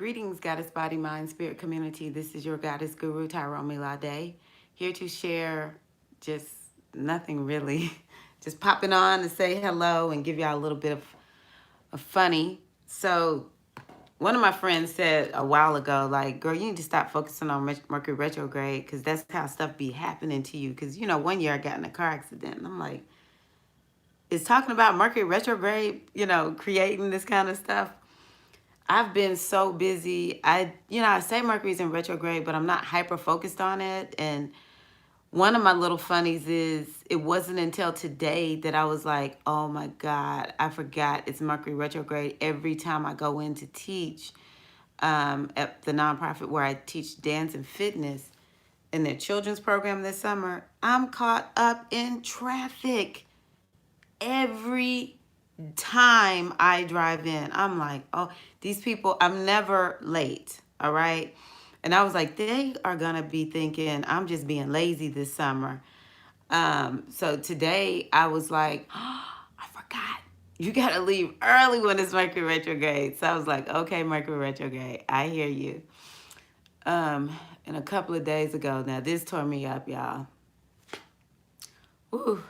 Greetings, Goddess Body, Mind, Spirit community. This is your Goddess Guru, Tyrone Milade, here to share just nothing really. Just popping on to say hello and give y'all a little bit of funny. So, one of my friends said a while ago, like, girl, you need to stop focusing on Mercury retrograde because that's how stuff be happening to you. Because, one year I got in a car accident. And I'm like, is talking about Mercury retrograde, creating this kind of stuff? I've been so busy. I say Mercury's in retrograde, but I'm not hyper focused on it. And one of my little funnies is it wasn't until today that I was like, oh my God, I forgot it's Mercury retrograde every time I go in to teach at the nonprofit where I teach dance and fitness in their children's program this summer. I'm caught up in traffic every time I drive in. I'm like, oh, these people, I'm never late. All right. And I was like, they are going to be thinking I'm just being lazy this summer. So today I was like, oh, I forgot. You got to leave early when it's Mercury retrograde. So I was like, okay, Mercury retrograde. I hear you. And a couple of days ago, now this tore me up, y'all. Woo.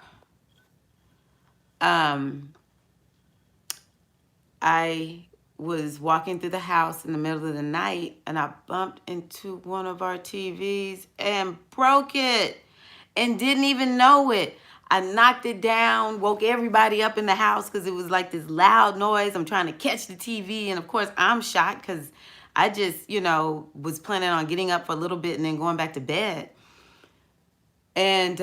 I was walking through the house in the middle of the night and I bumped into one of our TVs and broke it and didn't even know it. I knocked it down, woke everybody up in the house because it was like this loud noise. I'm trying to catch the TV. And of course, I'm shocked because I just, was planning on getting up for a little bit and then going back to bed. And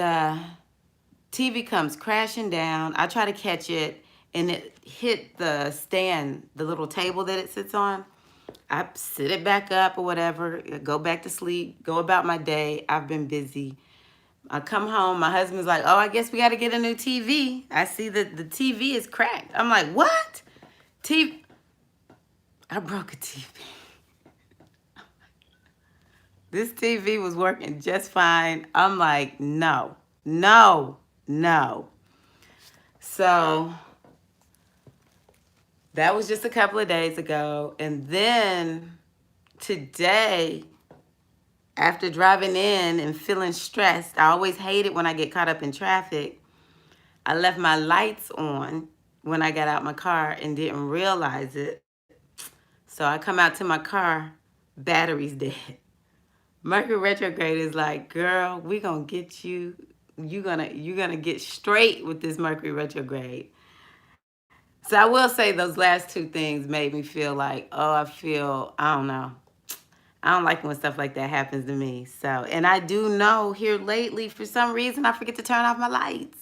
TV comes crashing down. I try to catch it and it hit the stand, the little table that it sits on. I sit it back up or whatever, go back to sleep, go about my day. I've been busy. I come home, my husband's like, oh, I guess we got to get a new TV. I see that the TV is cracked. I'm like, what? TV? I broke a TV. This TV was working just fine. I'm like, no. So that was just a couple of days ago. And then today, after driving in and feeling stressed, I always hate it when I get caught up in traffic. I left my lights on when I got out my car and didn't realize it. So I come out to my car, battery's dead. Mercury retrograde is like, girl, we gonna get you. You're gonna get straight with this Mercury retrograde. So I will say those last two things made me feel like, I don't know. I don't like when stuff like that happens to me. So, and I do know here lately, for some reason, I forget to turn off my lights.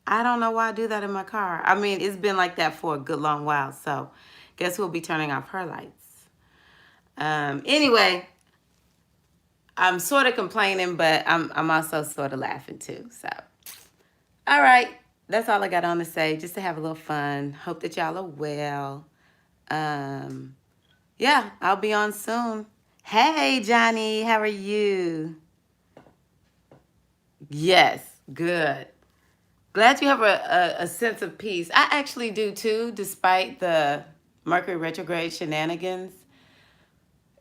I don't know why I do that in my car. I mean, it's been like that for a good long while. So, guess who'll be turning off her lights? Anyway, I'm sort of complaining, but I'm also sort of laughing too. So, all right. That's all I got on to say, just to have a little fun. Hope that y'all are well. Yeah, I'll be on soon. Hey, Johnny, how are you? Yes, good. Glad you have a sense of peace. I actually do too, despite the Mercury retrograde shenanigans.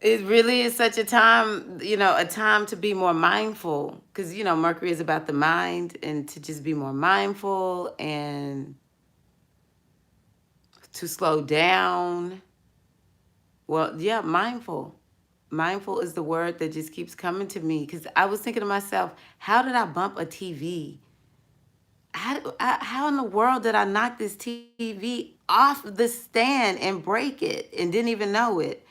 It really is such a time, a time to be more mindful because, Mercury is about the mind and to just be more mindful and to slow down. Well, yeah, mindful. Mindful is the word that just keeps coming to me because I was thinking to myself, how did I bump a TV? How in the world did I knock this TV off the stand and break it and didn't even know it?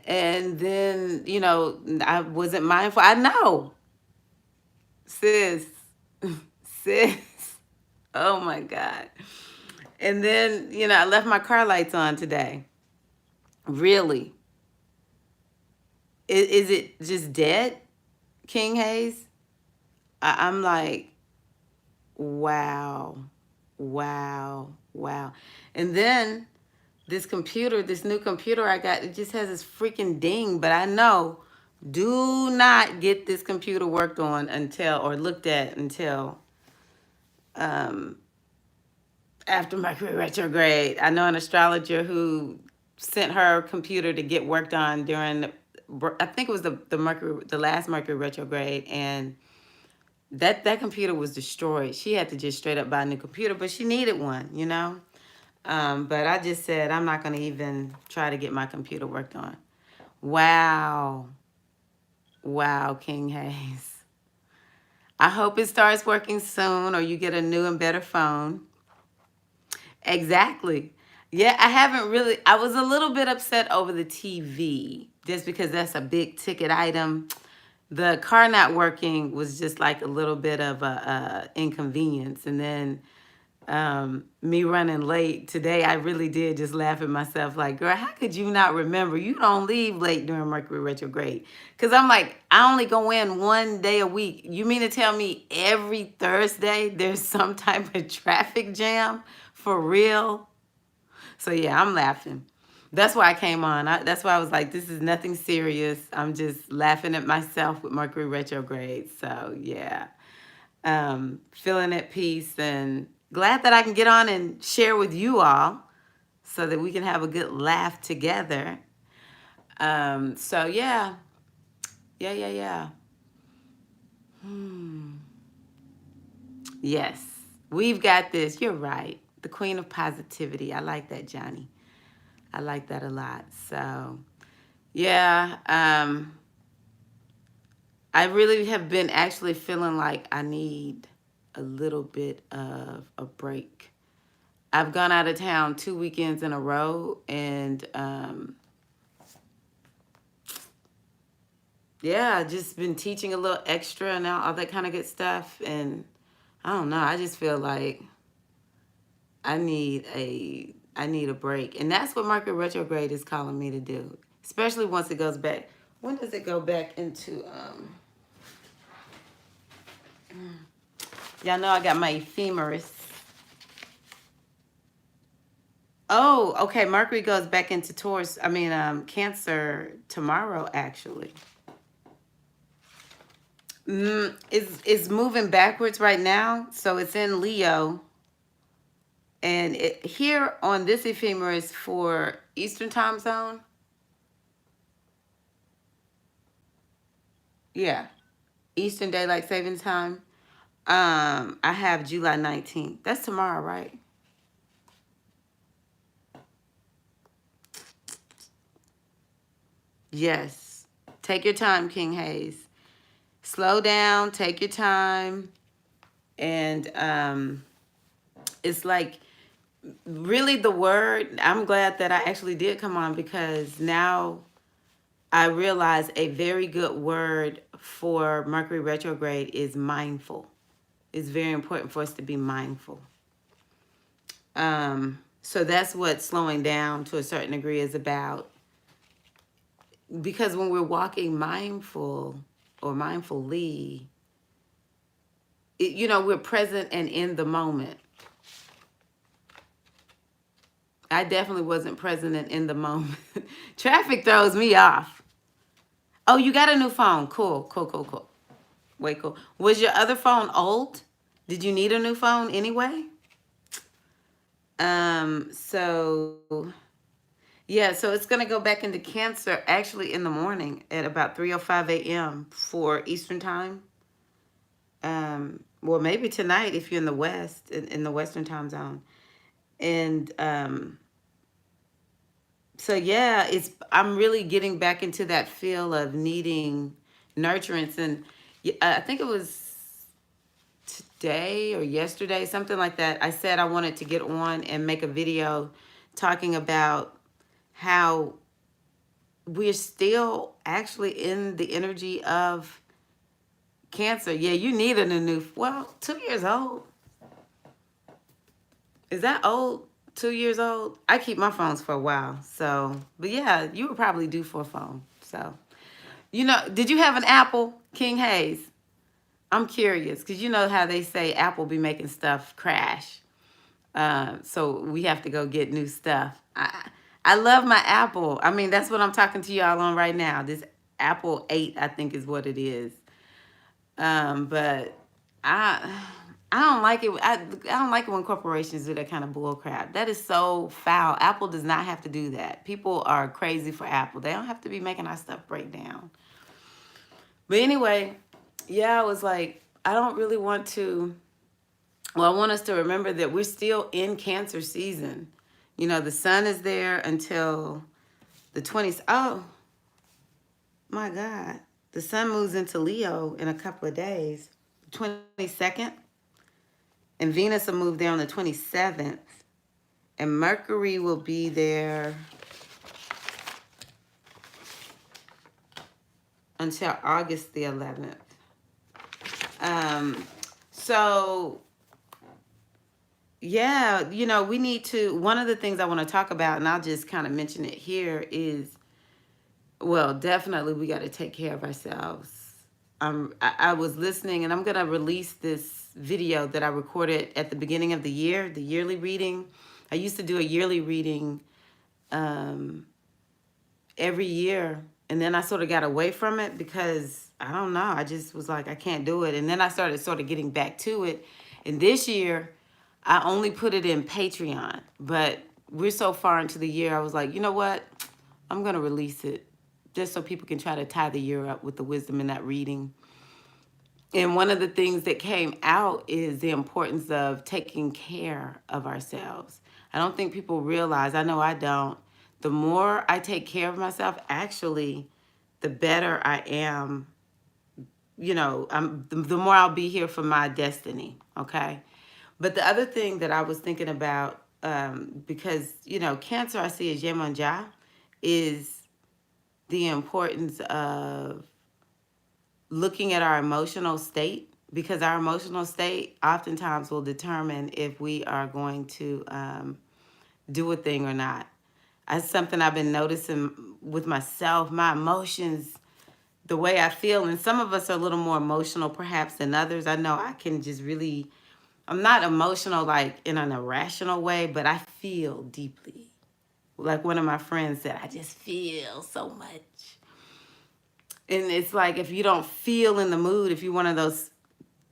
And then, I wasn't mindful. I know. Sis. Sis. Oh my God. And then, I left my car lights on today. Really? Is it just dead, King Hayes? I'm like, wow. And then this new computer I got, it just has this freaking ding, but I know, do not get this computer worked on or looked at until after Mercury retrograde. I know an astrologer who sent her computer to get worked on during, I think it was the last Mercury retrograde, and that computer was destroyed. She had to just straight up buy a new computer, but she needed one, you know. But I just said I'm not gonna even try to get my computer worked on. Wow, wow, King Hayes. I hope it starts working soon, or you get a new and better phone. Exactly. Yeah, I haven't really. I was a little bit upset over the TV just because that's a big ticket item. The car not working was just like a little bit of a inconvenience, and then me running late today, I really did just laugh at myself like, girl, how could you not remember? You don't leave late during Mercury retrograde. Because I'm like, I only go in one day a week. You mean to tell me every Thursday there's some type of traffic jam? For real? So yeah, I'm laughing. That's why I came on. That's why I was like, this is nothing serious. I'm just laughing at myself with Mercury retrograde. So yeah, feeling at peace and glad that I can get on and share with you all so that we can have a good laugh together. So yeah, yeah. Yes, we've got this. You're right. The queen of positivity. I like that, Johnny. I like that a lot. So yeah, I really have been actually feeling like I need a little bit of a break. I've gone out of town 2 weekends in a row, and yeah, just been teaching a little extra and all that kind of good stuff. And I don't know, I just feel like I need a break, and that's what Mercury retrograde is calling me to do. Especially once it goes back. When does it go back into? Y'all know I got my ephemeris. Oh, okay. Mercury goes back into Taurus. I mean, Cancer tomorrow, actually. It's moving backwards right now, so it's in Leo, and here on this ephemeris for Eastern Time Zone. Yeah, Eastern Daylight Savings Time. I have July 19th. That's tomorrow, right? Yes. Take your time, King Hayes. Slow down, take your time. And it's like really the word. I'm glad that I actually did come on, because now I realize a very good word for Mercury retrograde is mindful. It's very important for us to be mindful. So that's what slowing down to a certain degree is about. Because when we're walking mindful or mindfully, we're present and in the moment. I definitely wasn't present and in the moment. Traffic throws me off. Oh, you got a new phone. Cool. Wait, cool. Was your other phone old? Did you need a new phone anyway? So yeah, so it's gonna go back into Cancer actually in the morning at about 3:05 a.m. for Eastern time. Well, maybe tonight if you're in the West, in the Western time zone. And so yeah, I'm really getting back into that feel of needing nurturance. And I think it was today or yesterday, something like that. I said I wanted to get on and make a video talking about how we're still actually in the energy of Cancer. Yeah, you needed a new, well, 2 years old. Is that old? 2 years old? I keep my phones for a while. So, but yeah, you were probably due for a phone. So, did you have an Apple, King Hayes? I'm curious because you know how they say Apple be making stuff crash. So we have to go get new stuff. I love my Apple. I mean, that's what I'm talking to y'all on right now. This Apple 8, I think is what it is. But I I don't like it. I don't like it when corporations do that kind of bull crap. That is so foul. Apple does not have to do that. People are crazy for Apple. They don't have to be making our stuff break down. But anyway, yeah, I was like, I don't really want to. Well, I want us to remember that we're still in Cancer season. You know, the sun is there until the 20th. Oh, my God. The sun moves into Leo in a couple of days, 22nd. And Venus will move there on the 27th. And Mercury will be there until August the 11th. So, yeah, you know, we need to, one of the things I want to talk about, and I'll just kind of mention it here, is, well, definitely we got to take care of ourselves. I was listening, and I'm going to release this video that I recorded at the beginning of the year, the yearly reading. I used to do a yearly reading every year, and then I sort of got away from it because, I don't know, I just was like, I can't do it. And then I started sort of getting back to it. And this year, I only put it in Patreon. But we're so far into the year, I was like, you know what? I'm going to release it just so people can try to tie the year up with the wisdom in that reading. And one of the things that came out is the importance of taking care of ourselves. I don't think people realize, I know I don't, the more I take care of myself, actually, the better I am. You know, the more I'll be here for my destiny, okay? But the other thing that I was thinking about, because, you know, Cancer I see as Yemonja, is the importance of looking at our emotional state, because our emotional state oftentimes will determine if we are going to do a thing or not. That's something I've been noticing with myself, my emotions, the way I feel. And some of us are a little more emotional perhaps than others. I know I can just really, I'm not emotional like in an irrational way, but I feel deeply. Like one of my friends said, I just feel so much. And it's like, if you don't feel in the mood, if you're one of those,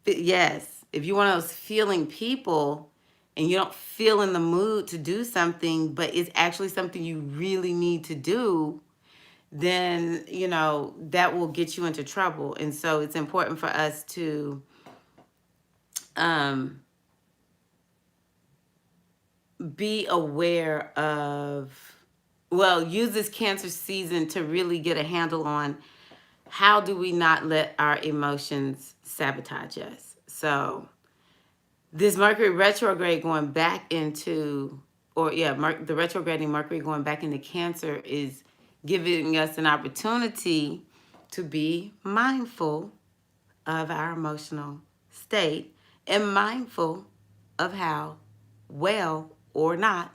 yes, if you're one of those feeling people and you don't feel in the mood to do something, but it's actually something you really need to do, then, you know, that will get you into trouble. And so it's important for us to be aware of, well, use this Cancer season to really get a handle on how do we not let our emotions sabotage us. So this Mercury retrograde going back into, or yeah, the retrograding Mercury going back into Cancer is giving us an opportunity to be mindful of our emotional state and mindful of how well or not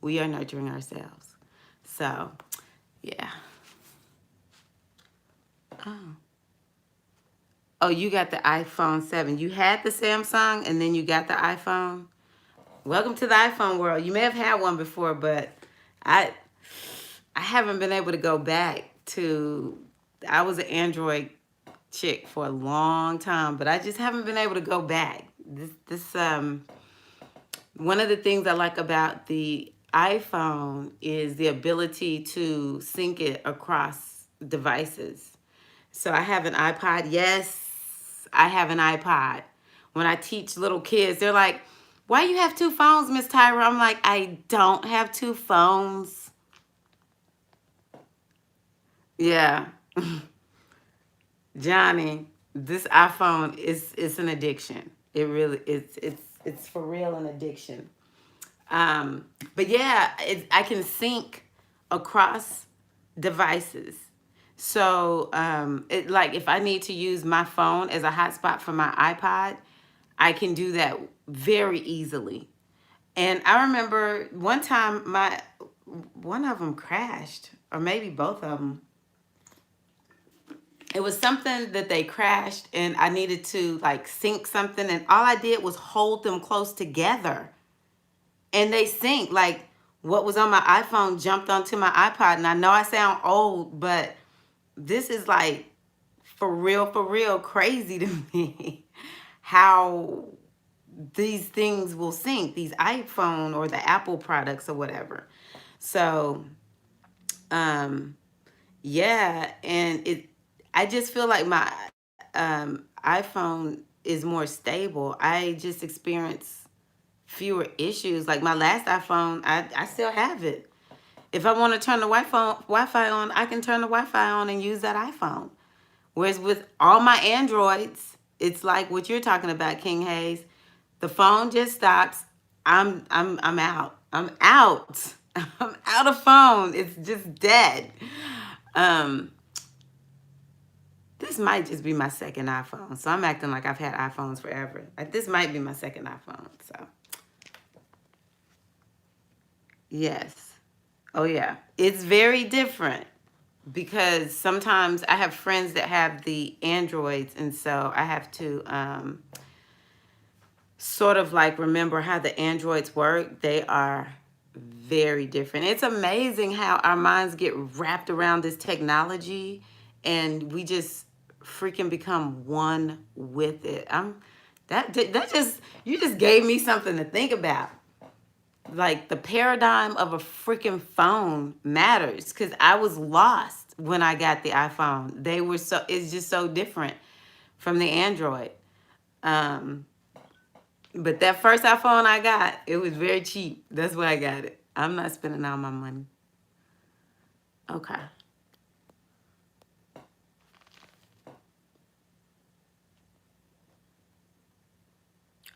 we are nurturing ourselves. So, yeah. Oh, you got the iPhone 7. You had the Samsung and then you got the iPhone. Welcome to the iPhone world. You may have had one before, but I haven't been able to go back to, I was an Android chick for a long time, but I just haven't been able to go back. One of the things I like about the iPhone is the ability to sync it across devices. So I have an iPod. Yes, I have an iPod. When I teach little kids, they're like, why you have two phones, Miss Tyra? I'm like, I don't have two phones. Yeah. Johnny, this iPhone is an addiction. It really, it's for real an addiction. But yeah, I can sync across devices. So, like if I need to use my phone as a hotspot for my iPod, I can do that very easily. And I remember one time one of them crashed, or maybe both of them. It was something that they crashed and I needed to like sync something, and all I did was hold them close together. And they sync, like what was on my iPhone jumped onto my iPod. And I know I sound old, but this is like for real crazy to me how these things will sync, these iPhone or the Apple products or whatever. So, um, yeah, and I just feel like my iPhone is more stable. I just experience fewer issues. Like my last iPhone, I still have it. If I want to turn the Wi-Fi on, I can turn the Wi-Fi on and use that iPhone. Whereas with all my Androids, it's like what you're talking about, King Hayes. The phone just stops. I'm out. I'm out. I'm out of phone. It's just dead. Um, this might just be my second iPhone. So I'm acting like I've had iPhones forever. Like this might be my second iPhone. So yes. Oh yeah. It's very different because sometimes I have friends that have the Androids, and so I have to sort of like remember how the Androids work. They are very different. It's amazing how our minds get wrapped around this technology and we just freaking become one with it. That just you just gave me something to think about. Like the paradigm of a freaking phone matters because I was lost when I got the iPhone. It's just so different from the Android. Um, but that first iPhone I got, it was very cheap. That's why I got it. I'm not spending all my money. Okay.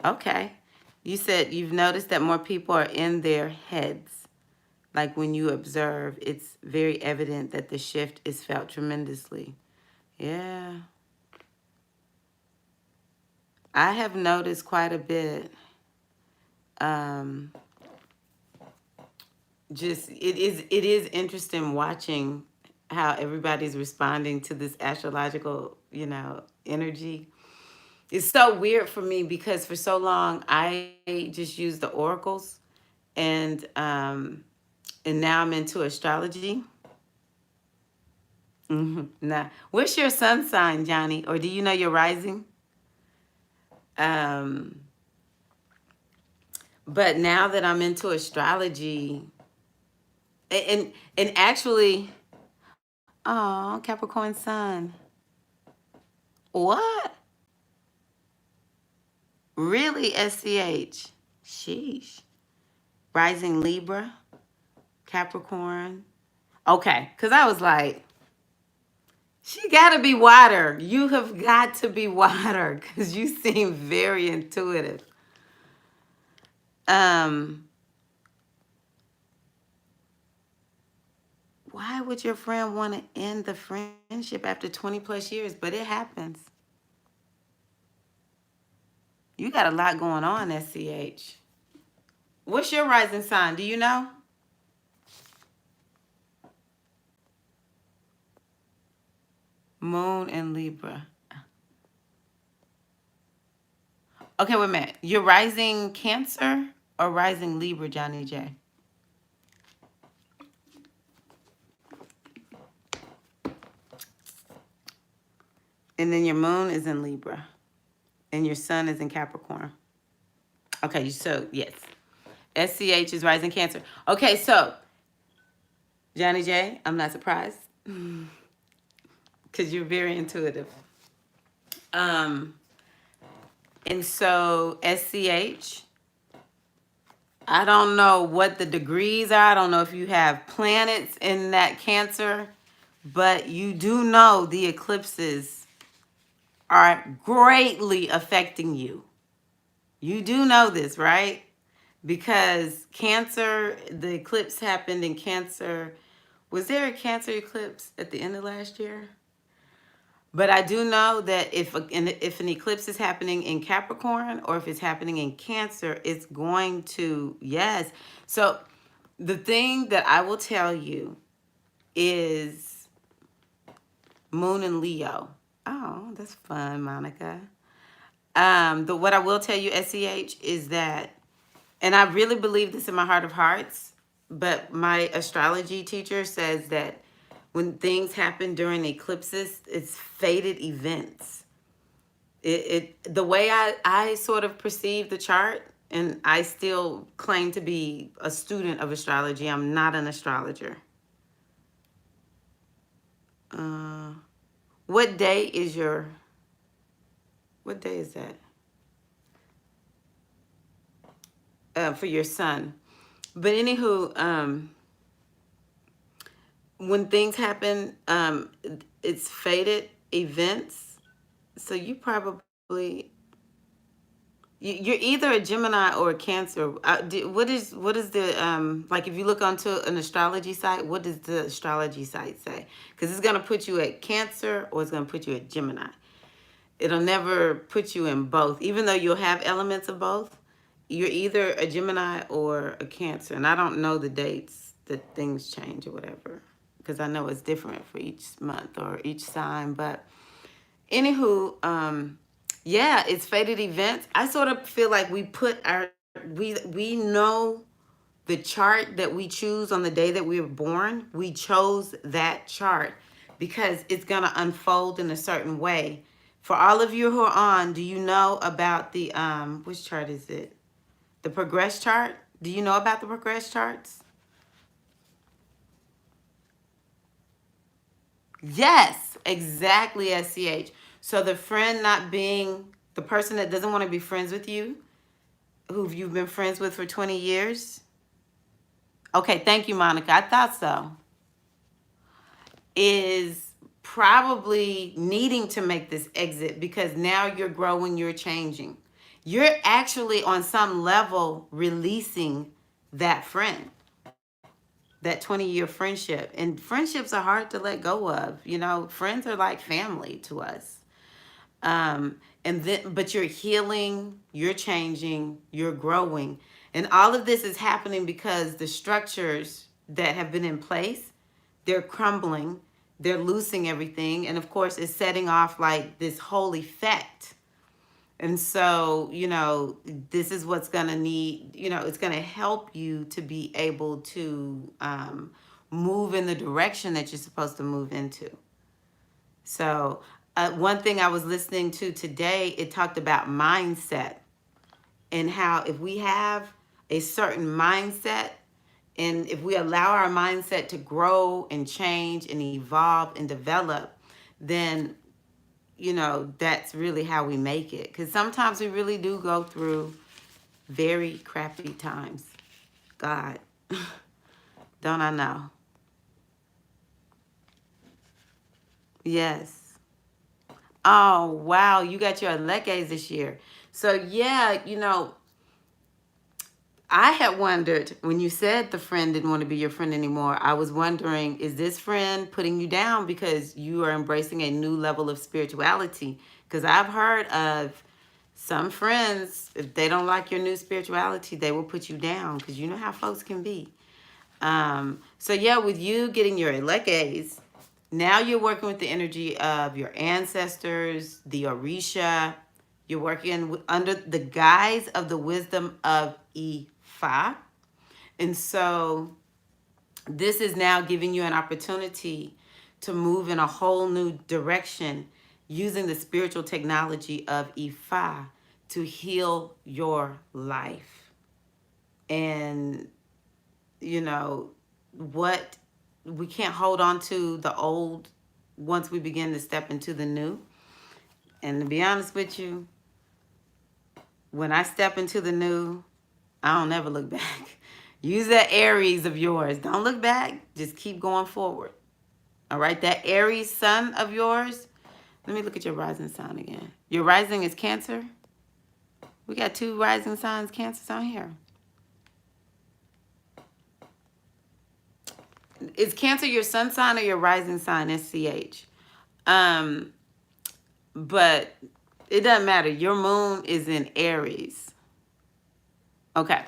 Okay. You said you've noticed that more people are in their heads. Like when you observe, it's very evident that the shift is felt tremendously. Yeah. I have noticed quite a bit. Um, just it is interesting watching how everybody's responding to this astrological, energy. It's so weird for me because for so long I just used the oracles and now I'm into astrology. Now, what's your sun sign, Johnny? Or do you know your rising? Um, but now that I'm into astrology, and actually, oh, Capricorn sun. What? Really, SCH? Sheesh. Rising Libra, Capricorn. Okay, because I was like, she got to be water. You have got to be water because you seem very intuitive. Um, why would your friend want to end the friendship after 20 plus years? But it happens. You got a lot going on, SCH. What's your rising sign? Do you know? Moon and Libra. Okay, wait a minute. You're rising Cancer or rising Libra, Johnny J? And then your moon is in Libra. And your sun is in Capricorn. Okay, so yes. SCH is rising Cancer. Okay, so Johnny J, I'm not surprised. Because you're very intuitive. Um, and so SCH, I don't know what the degrees are. I don't know if you have planets in that Cancer, but you do know the eclipses are greatly affecting you. You do know this, right? Because Cancer, the eclipse happened in Cancer. Was there a Cancer eclipse at the end of last year? But I do know that if an eclipse is happening in Capricorn or if it's happening in Cancer, it's going to, yes. So the thing that I will tell you is Moon and Leo. Oh, that's fun, Monica. What I will tell you, SCH, is that, and I really believe this in my heart of hearts, but my astrology teacher says that when things happen during eclipses, it's fated events. The way I sort of perceive the chart, and I still claim to be a student of astrology. I'm not an astrologer. Uh, what day is your, what day is that? For your son. But anywho, when things happen, it's fated events. So you probably, you're either a Gemini or a Cancer. What is the like if you look onto an astrology site, what does the astrology site say? Because it's gonna put you at Cancer or it's gonna put you at Gemini. It'll never put you in both, even though you'll have elements of both. You're either a Gemini or a Cancer, and I don't know the dates that things change or whatever, because I know it's different for each month or each sign. But anywho, yeah, it's fated events. I sort of feel like we put our we know the chart that we choose on the day that we were born. We chose that chart because it's gonna unfold in a certain way. For all of you who are on, do you know about the which chart is it? The progress chart? Do you know about the progress charts? Yes, exactly, SCH. So the friend not being the person that doesn't want to be friends with you, who you've been friends with for 20 years. Okay, thank you, Monica. I thought so. Is probably needing to make this exit because now you're growing, you're changing. You're actually on some level releasing that friend, that 20-year friendship. And friendships are hard to let go of. You know, friends are like family to us. And then, but you're healing, you're changing, you're growing. And all of this is happening because the structures that have been in place, they're crumbling, they're losing everything. And of course, it's setting off like this whole effect. And so, you know, this is what's going to need, you know, it's going to help you to be able to move in the direction that you're supposed to move into. So, one thing I was listening to today, it talked about mindset and how if we have a certain mindset and if we allow our mindset to grow and change and evolve and develop, then you know, that's really how we make it. Because sometimes we really do go through very crappy times. God, don't I know? Yes. Oh, wow. You got your Lekes this year. So, yeah, you know, I had wondered when you said the friend didn't want to be your friend anymore. I was wondering, is this friend putting you down because you are embracing a new level of spirituality? Because I've heard of some friends, if they don't like your new spirituality, they will put you down because you know how folks can be. So yeah, with you getting your Elekes, now you're working with the energy of your ancestors, the Orisha. You're working under the guise of the wisdom of Ifa. And so this is now giving you an opportunity to move in a whole new direction using the spiritual technology of Ifa to heal your life. And, you know, what we can't hold on to the old once we begin to step into the new. And to be honest with you, when I step into the new, I don't ever look back. Use that Aries of yours. Don't look back. Just keep going forward. All right, that Aries sun of yours. Let me look at your rising sign again. Your rising is Cancer. We got 2 rising signs, Cancers on here. Is Cancer your sun sign or your rising sign, SCH? But it doesn't matter. Your moon is in Aries. Okay.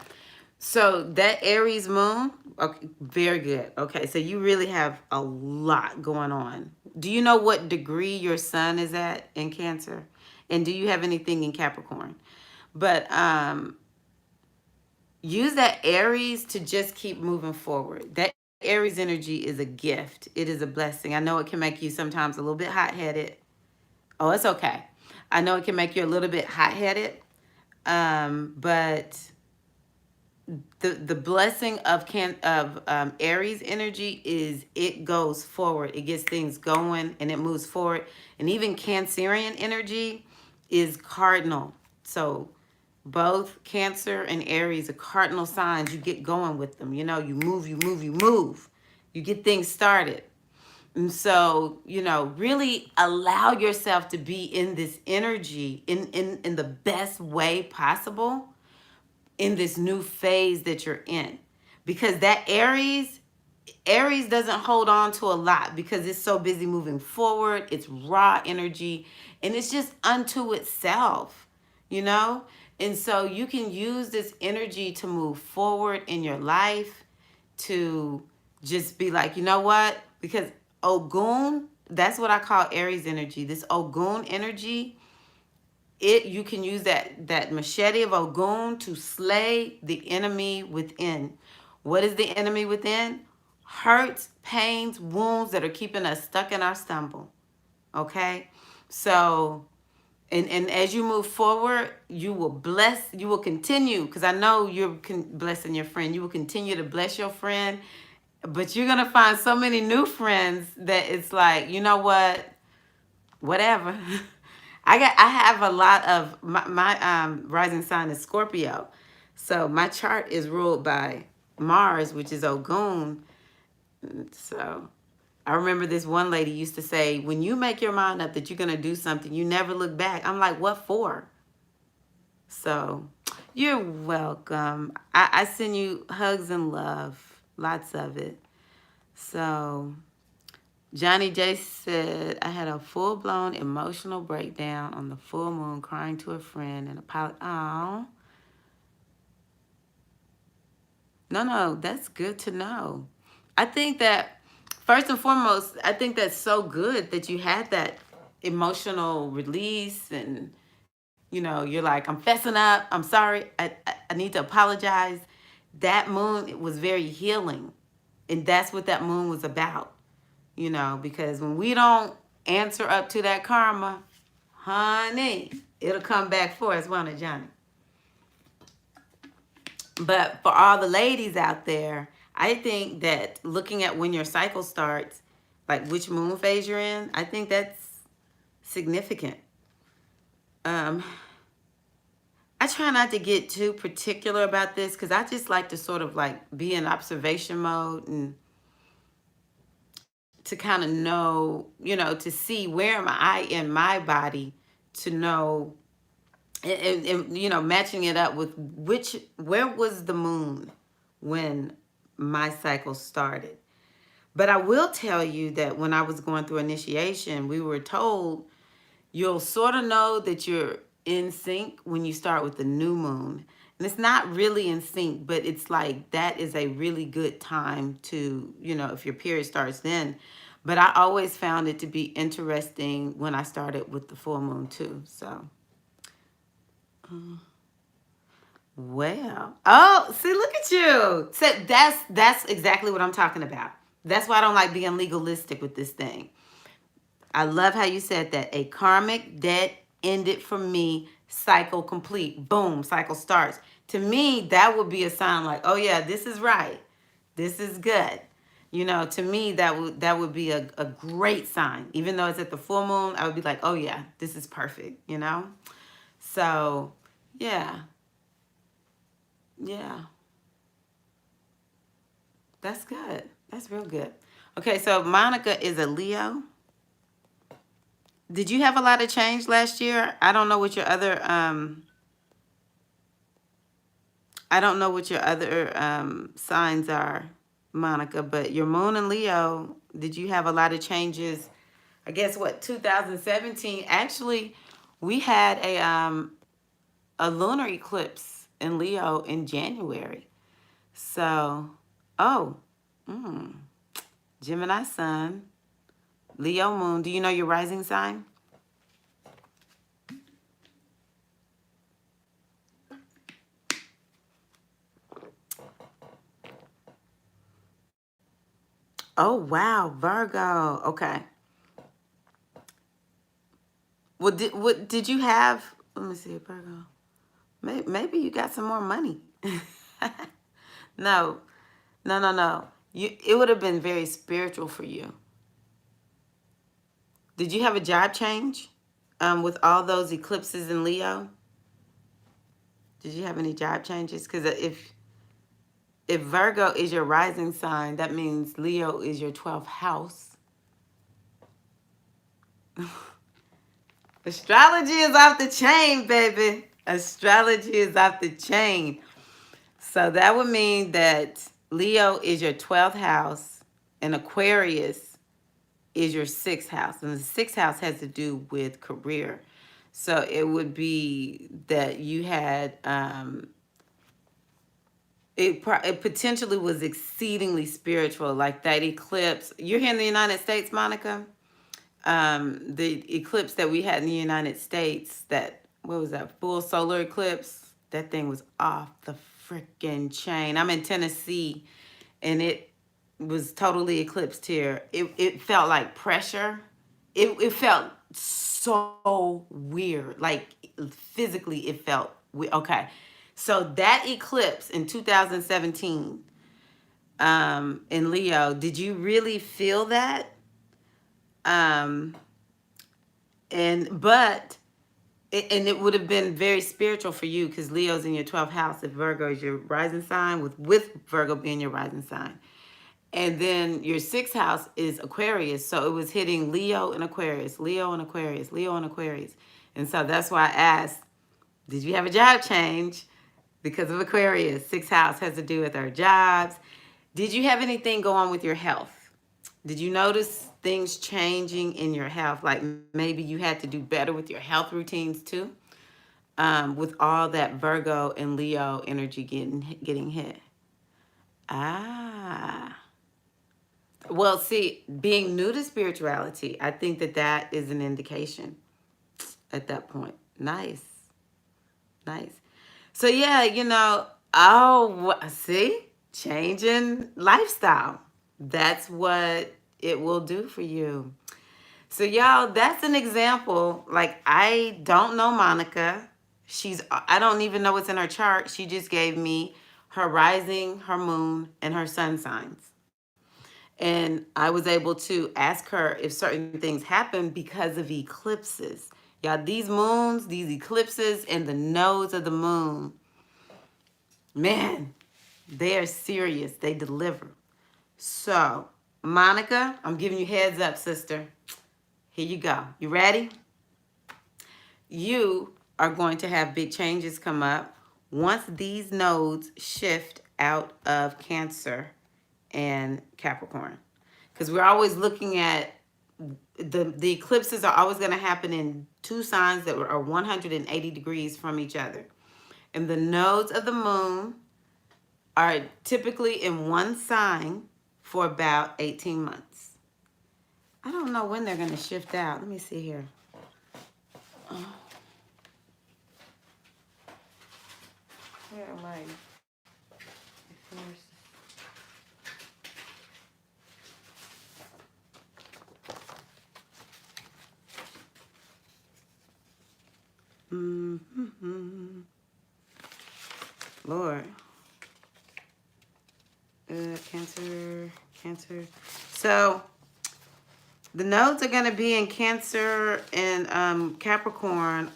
So that Aries moon, okay, very good. Okay, so you really have a lot going on. Do you know what degree your sun is at in Cancer? And do you have anything in Capricorn? But use that Aries to just keep moving forward. That Aries energy is a gift. It is a blessing. I know it can make you sometimes a little bit hot-headed. Oh, it's okay. I know it can make you a little bit hot-headed, but the blessing of Aries energy is it goes forward. It gets things going and it moves forward. And even Cancerian energy is cardinal. So both Cancer and Aries are cardinal signs. You get going with them. You know, you move, you move, you move. You get things started. And so, you know, really allow yourself to be in this energy in the best way possible in this new phase that you're in. Because that Aries doesn't hold on to a lot because it's so busy moving forward. It's raw energy and it's just unto itself, you know? And so you can use this energy to move forward in your life, to just be like, you know what? Because Ogun, that's what I call Aries energy. This Ogun energy, you can use that machete of Ogun to slay the enemy within. What is the enemy within? Hurts, pains, wounds that are keeping us stuck in our stumble. Okay? So, and as you move forward, you will continue, because I know you're blessing your friend. You will continue to bless your friend, but you're going to find so many new friends that it's like, you know what? Whatever. I have a lot of my rising sign is Scorpio. So my chart is ruled by Mars, which is Ogun. So I remember this one lady used to say, when you make your mind up that you're going to do something, you never look back. I'm like, what for? So you're welcome. I send you hugs and love, lots of it. So Johnny J said, I had a full-blown emotional breakdown on the full moon, crying to a friend and apology. Oh, no, that's good to know. I think that, first and foremost, I think that's so good that you had that emotional release and, you know, you're like, I'm fessing up. I'm sorry. I need to apologize. That moon, it was very healing. And that's what that moon was about. You know, because when we don't answer up to that karma, honey, it'll come back for us, won't it, Johnny? But for all the ladies out there, I think that looking at when your cycle starts, like which moon phase you're in, I think that's significant. I try not to get too particular about this because I just like to sort of like be in observation mode and to kind of know, you know, to see where am I in my body, to know, and you know, matching it up with where was the moon when my cycle started. But I will tell you that when I was going through initiation, we were told you'll sort of know that you're in sync when you start with the new moon. And it's not really in sync, but it's like that is a really good time to, you know, if your period starts then. But I always found it to be interesting when I started with the full moon too. So, well, oh, see, look at you. So that's exactly what I'm talking about. That's why I don't like being legalistic with this thing. I love how you said that. A karmic debt ended for me, cycle complete. Boom, cycle starts. To me, that would be a sign like, oh yeah, this is right. This is good. You know, to me, that would be a great sign. Even though it's at the full moon, I would be like, oh yeah, this is perfect, you know? So, yeah. Yeah. That's good. That's real good. Okay, so Monica is a Leo. Did you have a lot of change last year? I don't know what your other signs are, Monica, but your moon and Leo, did you have a lot of changes? I guess what, 2017, actually we had a lunar eclipse in Leo in January. So, oh, Gemini sun, Leo moon. Do you know your rising sign? Oh, wow, Virgo. Okay. What did you have? Let me see, Virgo. Maybe you got some more money. No, no. It would have been very spiritual for you. Did you have a job change with all those eclipses in Leo? Did you have any job changes? Because if Virgo is your rising sign, that means Leo is your 12th house. Astrology is off the chain, baby. Astrology is off the chain. So that would mean that Leo is your 12th house and Aquarius is your 6th house. And the 6th house has to do with career. So it would be that you had, it potentially was exceedingly spiritual, like that eclipse. You're here in the United States, Monica? The eclipse that we had in the United States, that, what was that, full solar eclipse? That thing was off the freaking chain. I'm in Tennessee, and it was totally eclipsed here. It felt like pressure. It felt so weird. Like, physically, it felt weird. Okay. So that eclipse in 2017 in Leo, did you really feel that? And it would have been very spiritual for you because Leo's in your 12th house if Virgo is your rising sign, with Virgo being your rising sign. And then your 6th house is Aquarius. So it was hitting Leo and Aquarius, Leo and Aquarius, Leo and Aquarius. And so that's why I asked, did you have a job change? Because of Aquarius. 6th house has to do with our jobs. Did you have anything go on with your health? Did you notice things changing in your health? Like maybe you had to do better with your health routines too, with all that Virgo and Leo energy getting hit. Ah. Well, see, being new to spirituality, I think that is an indication at that point. Nice. Nice. So yeah, see, changing lifestyle. That's what it will do for you. So y'all, that's an example. Like, I don't know Monica. I don't even know what's in her chart. She just gave me her rising, her moon, and her sun signs. And I was able to ask her if certain things happen because of eclipses. Y'all, these moons, these eclipses, and the nodes of the moon, man, they are serious. They deliver. So, Monica, I'm giving you heads up, sister. Here you go. You ready? You are going to have big changes come up once these nodes shift out of Cancer and Capricorn. Because we're always looking at the eclipses are always going to happen in two signs that are 180 degrees from each other. And the nodes of the moon are typically in one sign for about 18 months. I don't know when they're going to shift out. Let me see here. Where am I? Lord. Cancer. So the nodes are going to be in Cancer and Capricorn.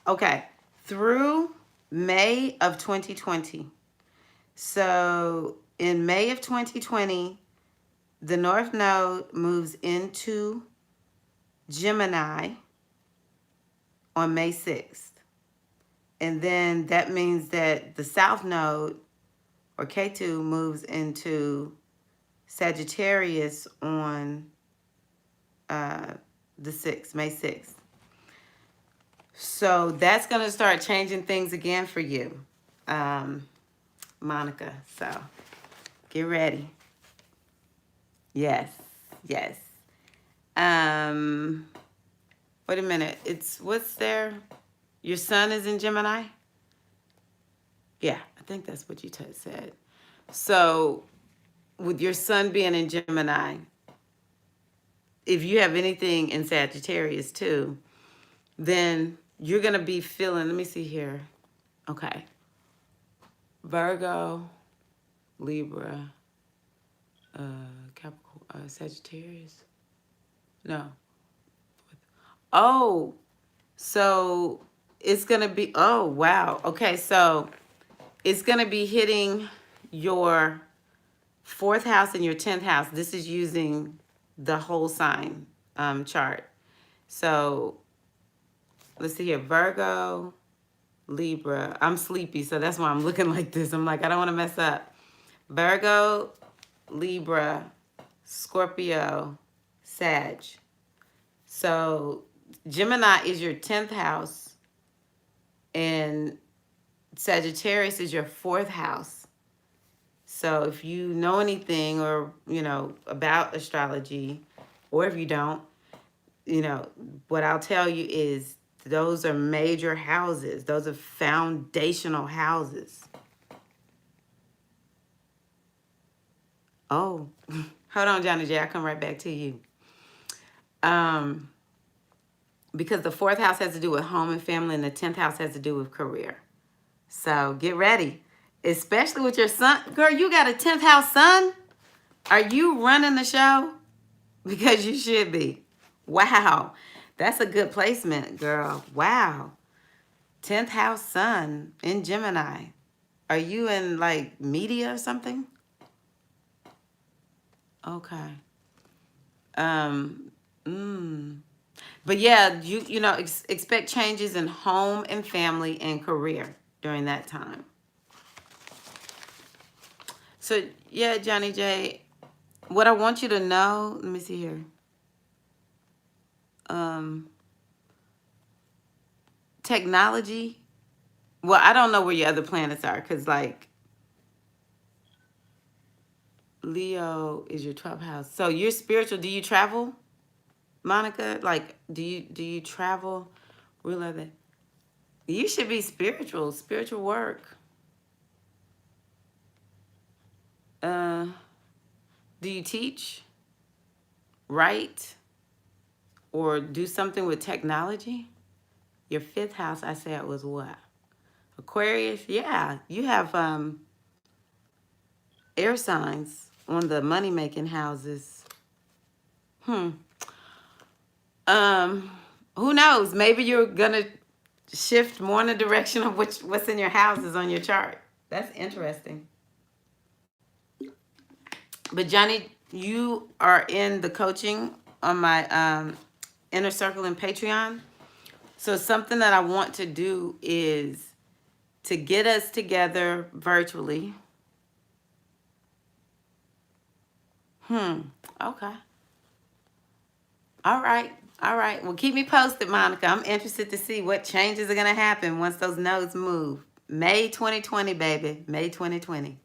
Okay, through May of 2020. So in May of 2020, the North Node moves into Gemini on May 6th. And then that means that the South Node, or K2, moves into Sagittarius on the 6th, May 6th. So that's going to start changing things again for you, Monica. So get ready. Yes. Wait a minute. What's there? Your sun is in Gemini? Yeah, I think that's what you said. So with your sun being in Gemini, if you have anything in Sagittarius too, then you're going to be feeling, let me see here. Okay. Virgo, Libra, Capricorn, Sagittarius. No. Oh, so it's going to be, oh, wow. Okay, so it's going to be hitting your 4th house and your 10th house. This is using the whole sign chart. So let's see here. Virgo, Libra. I'm sleepy, so that's why I'm looking like this. I'm like, I don't want to mess up. Virgo, Libra, Scorpio, Sag. So Gemini is your 10th house and Sagittarius is your 4th house. So if you know anything or, about astrology, or if you don't, what I'll tell you is those are major houses. Those are foundational houses. Oh, hold on, Johnny J. I'll come right back to you. Because the 4th house has to do with home and family and the 10th house has to do with career. So get ready, especially with your son. Girl, you got a 10th house son? Are you running the show? Because you should be. Wow. That's a good placement, girl. Wow. 10th house sun in Gemini. Are you in like media or something? Okay. But yeah, expect changes in home and family and career during that time. So yeah, Johnny J, what I want you to know, let me see here. Technology. Well, I don't know where your other planets are because like Leo is your 12th house. So you're spiritual. Do you travel, Monica? Like, do you travel? Real other. You should be spiritual work. Do you teach, write, or do something with technology? Your 5th house, I said, was what? Aquarius? Yeah, you have air signs on the money-making houses. Who knows? Maybe you're going to shift more in the direction of what's in your houses on your chart. That's interesting. But Johnny, you are in the coaching on my inner circle in Patreon. So something that I want to do is to get us together virtually. Okay. All right. Well, keep me posted, Monica. I'm interested to see what changes are going to happen once those nodes move. May 2020, baby. May 2020.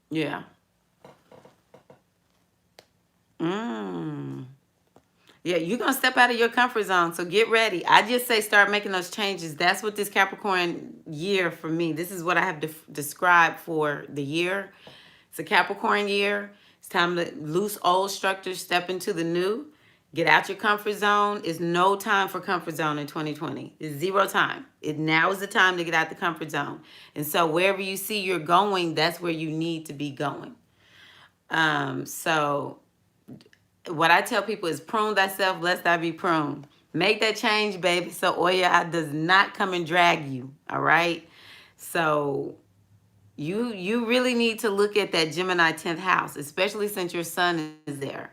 Yeah. Yeah, you're going to step out of your comfort zone, so get ready. I just say start making those changes. That's what this Capricorn year for me, this is what I have described for the year. It's a Capricorn year. It's time to loose old structures, step into the new. Get out your comfort zone. It's no time for comfort zone in 2020. It's zero time. Now is the time to get out the comfort zone. And so wherever you see you're going, that's where you need to be going. So what I tell people is prune thyself lest thou be pruned. Make that change, baby, so Oya does not come and drag you, all right? So you really need to look at that Gemini 10th house, especially since your sun is there.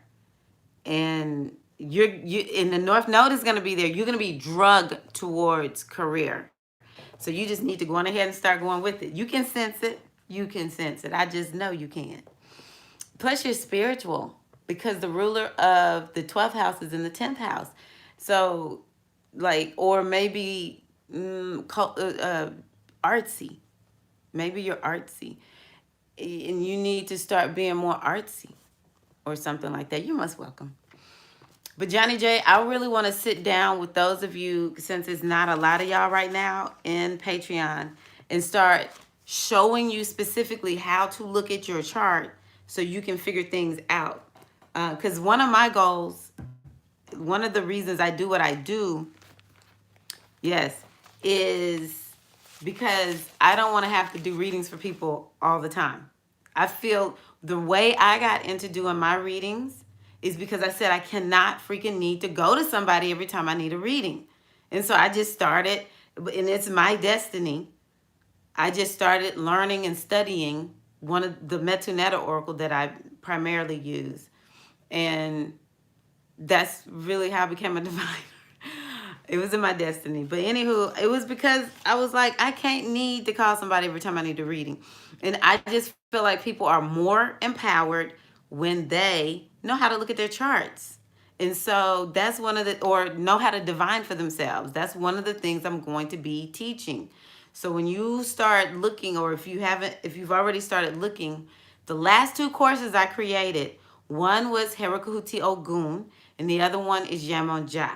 And you in the North Node is going to be there. You're going to be drugged towards career. So you just need to go on ahead and start going with it. You can sense it. I just know you can. Plus you're spiritual, because the ruler of the 12th house is in the 10th house. So, like, or maybe artsy. Maybe you're artsy. And you need to start being more artsy or something like that. You're most welcome. But Johnny J, I really want to sit down with those of you, since it's not a lot of y'all right now, in Patreon, and start showing you specifically how to look at your chart so you can figure things out. Because one of my goals, one of the reasons I do what I do, yes, is because I don't want to have to do readings for people all the time. I feel the way I got into doing my readings is because I said I cannot freaking need to go to somebody every time I need a reading. And so I just started, and it's my destiny. I just started learning and studying one of the Metuneta oracle that I primarily use. And that's really how I became a diviner. It was in my destiny. But anywho, it was because I was like, I can't need to call somebody every time I need a reading. And I just feel like people are more empowered when they know how to look at their charts. And so that's one of the, or know how to divine for themselves. That's one of the things I'm going to be teaching. So when you start looking, or if you've already started looking, the last two courses I created, one was Herakahuti Ogun, and the other one is Yamonja.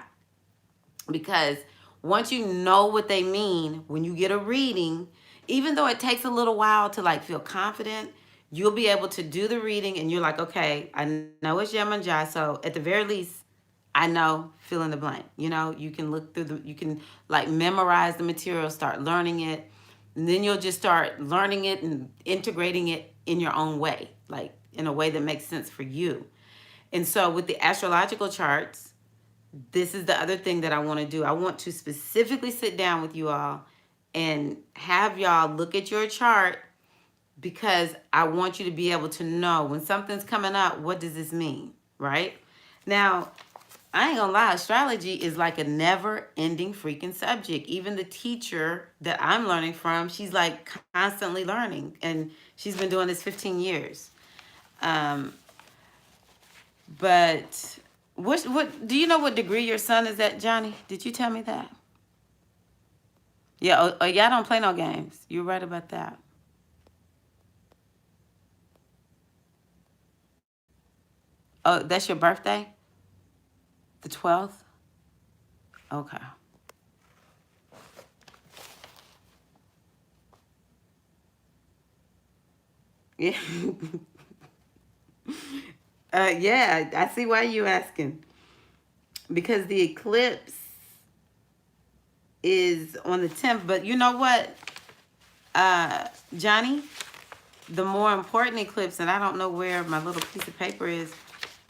Because once you know what they mean, when you get a reading, even though it takes a little while to like feel confident, you'll be able to do the reading and you're like, okay, I know it's Yamanjai. So at the very least, I know, fill in the blank. You know, you can look through you can like memorize the material, start learning it. And then you'll just start learning it and integrating it in your own way, like in a way that makes sense for you. And so with the astrological charts, this is the other thing that I want to do. I want to specifically sit down with you all and have y'all look at your chart, because I want you to be able to know when something's coming up, what does this mean, right? Now, I ain't gonna lie, astrology is like a never ending freaking subject. Even the teacher that I'm learning from, she's like constantly learning, and she's been doing this 15 years. But what do you know what degree your son is at, Johnny? Did you tell me that? Yeah, y'all don't play no games. You're right about that. Oh, that's your birthday? The 12th? Okay. Yeah. Yeah, I see why you asking. Because the eclipse is on the 10th, but you know what, Johnny? The more important eclipse, and I don't know where my little piece of paper is,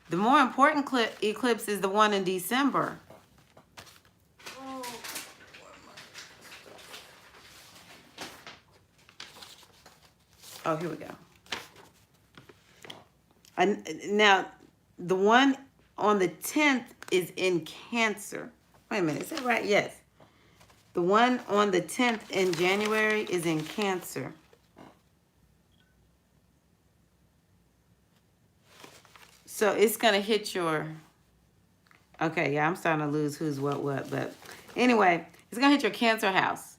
the more important eclipse is the one in December. Oh, here we go. Now, the one on the 10th is in Cancer. Wait a minute, is that right? Yes. The one on the 10th in January is in Cancer. So it's going to hit your... Okay, yeah, I'm starting to lose who's what. But anyway, it's going to hit your Cancer house,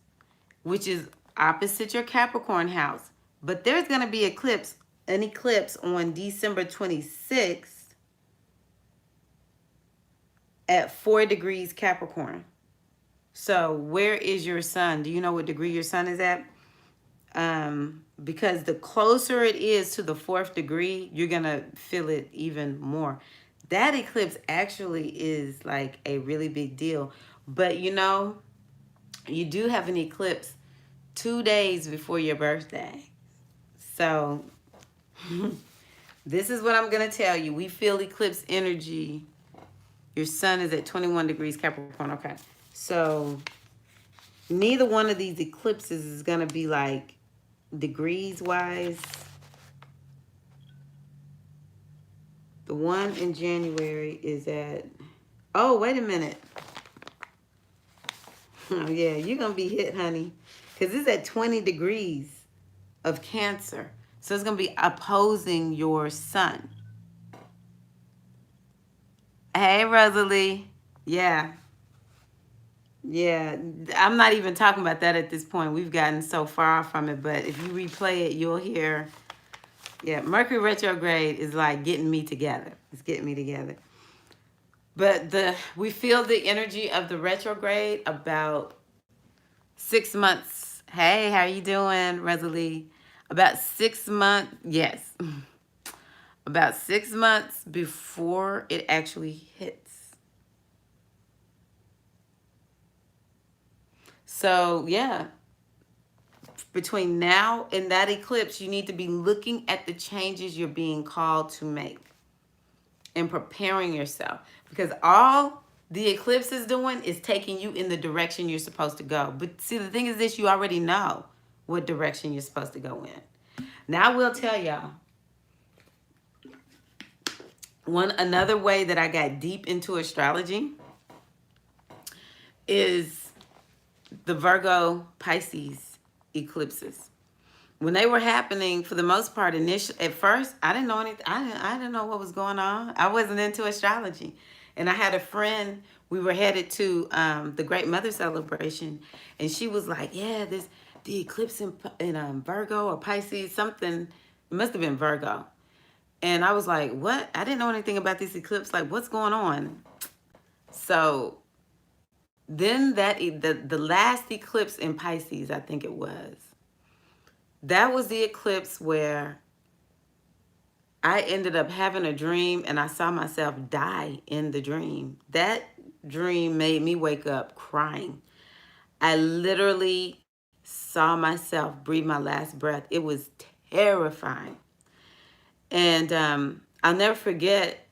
which is opposite your Capricorn house. But there's going to be an eclipse on December 26th at 4 degrees Capricorn. So where is your sun? Do you know what degree your sun is at? Because the closer it is to the 4th degree, you're going to feel it even more. That eclipse actually is like a really big deal. But you know, you do have an eclipse 2 days before your birthday. So this is what I'm going to tell you. We feel eclipse energy. Your sun is at 21 degrees Capricorn. Okay. So neither one of these eclipses is going to be like degrees wise. The one in January is at... Oh, wait a minute. Oh, yeah, you're going to be hit, honey. Because it's at 20 degrees of Cancer. So it's going to be opposing your sun. Hey, Rosalie. Yeah. Yeah. I'm not even talking about that at this point. We've gotten so far from it. But if you replay it, you'll hear... Yeah, Mercury Retrograde is like getting me together. It's getting me together. But we feel the energy of the retrograde about 6 months Hey, how you doing, Rosalie? About 6 months, yes. About 6 months before it actually hits. So, yeah, between now and that eclipse, you need to be looking at the changes you're being called to make and preparing yourself, because all the eclipse is doing is taking you in the direction you're supposed to go. But see, the thing is this, you already know what direction you're supposed to go in. Now I will tell y'all, another way that I got deep into astrology is the Virgo Pisces eclipses. When they were happening, for the most part, initially at first, I didn't know anything. I didn't know what was going on. I wasn't into astrology, and I had a friend. We were headed to the Great Mother celebration, and she was like, "Yeah, the eclipse in Virgo or Pisces, something. It must have been Virgo." And I was like, "What? I didn't know anything about this eclipse. Like, what's going on?" So then the last eclipse in Pisces, I think it was. That was the eclipse where I ended up having a dream and I saw myself die in the dream. That dream made me wake up crying. I literally saw myself breathe my last breath. It was terrifying. And I'll never forget,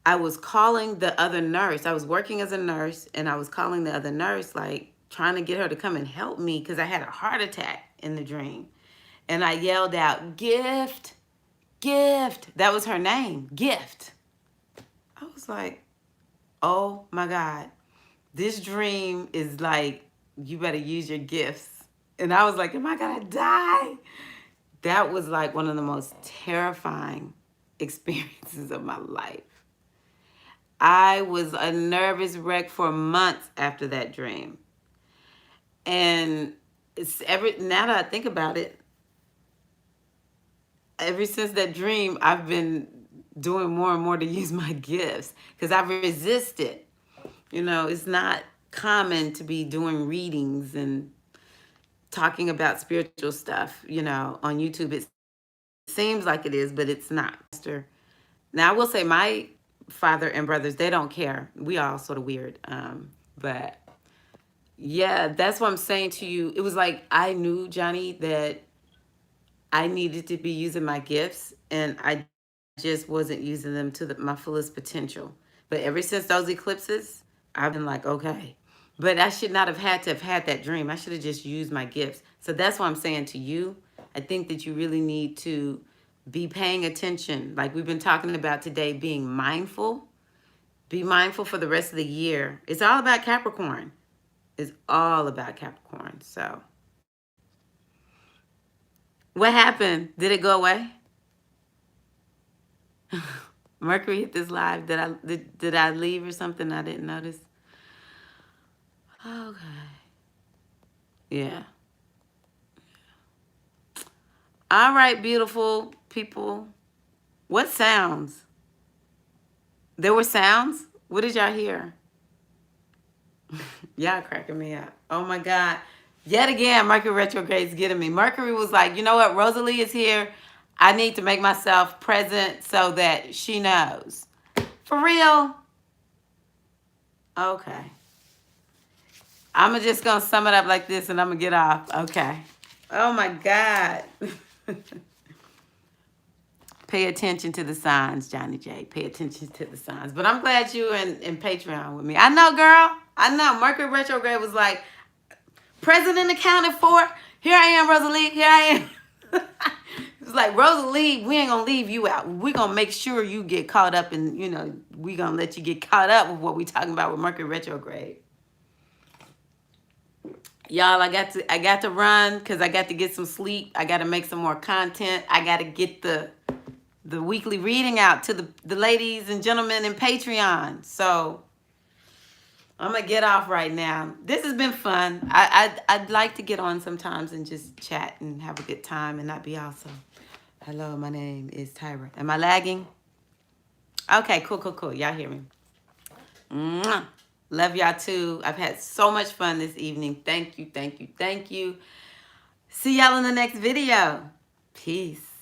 I was calling the other nurse. I was working as a nurse and I was calling the other nurse, like trying to get her to come and help me because I had a heart attack in the dream. And I yelled out, "Gift, Gift." That was her name, Gift. I was like, oh my God, this dream is like, you better use your gifts. And I was like, am I gonna die? That was like one of the most terrifying experiences of my life. I was a nervous wreck for months after that dream. And now that I think about it, ever since that dream, I've been doing more and more to use my gifts because I've resisted. You know, it's not common to be doing readings and talking about spiritual stuff, on YouTube. It seems like it is, but it's not. Now, I will say my father and brothers, they don't care. We all sort of weird. But yeah, that's what I'm saying to you. It was like I knew, Johnny, that I needed to be using my gifts, and I just wasn't using them to my fullest potential. But ever since those eclipses, I've been like, okay. But I should not have had to have had that dream. I should have just used my gifts. So that's what I'm saying to you. I think that you really need to be paying attention. Like we've been talking about today, being mindful. Be mindful for the rest of the year. It's all about Capricorn. It's all about Capricorn. So what happened? Did it go away? Mercury hit this live. Did I leave or something? I didn't notice. Okay. Yeah. All right, beautiful people. What sounds? There were sounds? What did y'all hear? Y'all cracking me up. Oh my God. Yet again, Mercury retrograde's getting me. Mercury was like, you know what? Rosalie is here. I need to make myself present so that she knows. For real? Okay. I'm just going to sum it up like this and I'm going to get off. Okay. Oh my God. Pay attention to the signs, Johnny J. Pay attention to the signs. But I'm glad you in Patreon with me. I know, girl. I know. Mercury retrograde was like, president accounted for. Here I am, Rosalie. Here I am. It's like, Rosalie, we ain't going to leave you out. We're going to make sure you get caught up and, we're going to let you get caught up with what we talking about with Mercury retrograde. Y'all, I got to run because I got to get some sleep. I got to make some more content. I got to get the weekly reading out to the ladies and gentlemen in Patreon. So I'm going to get off right now. This has been fun. I'd like to get on sometimes and just chat and have a good time and not be awesome. Hello, my name is Tyra. Am I lagging? Okay, cool. Y'all hear me. Mwah. Love y'all too. I've had so much fun this evening. Thank you, thank you, thank you. See y'all in the next video. Peace.